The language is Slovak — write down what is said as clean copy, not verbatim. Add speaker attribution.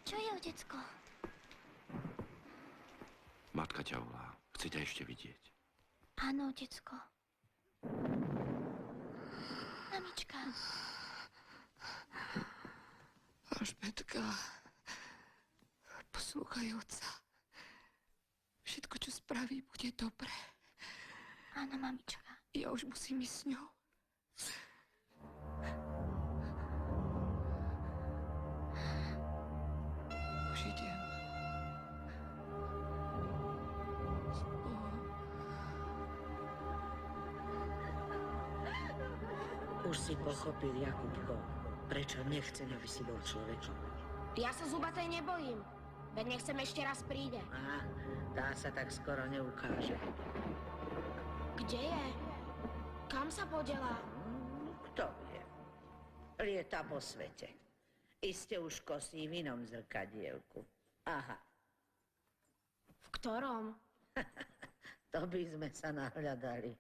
Speaker 1: Čo je, otecko?
Speaker 2: Matka ťa volá. Chce ťa ešte vidieť.
Speaker 1: Áno, otecko. Mamička.
Speaker 3: Alžbetka, poslúchaj otca. Všetko, čo spraví, bude dobré.
Speaker 1: Áno, mamička.
Speaker 3: Ja už musím ísť s ňou. Už idem. S Bohom.
Speaker 4: Už si pochopil, Jakubko, prečo nechcem, aby si bol človekom.
Speaker 5: Ja sa zubatej nebojím. Veď nechcem ešte raz príde.
Speaker 4: Á, tá sa tak skoro neukáže.
Speaker 5: Kde je? Kam sa podela?
Speaker 4: Kto vie? Lieta po svete. Iste už kosí v inom zrkadielku. Aha.
Speaker 5: V ktorom?
Speaker 4: To by sme sa nahľadali.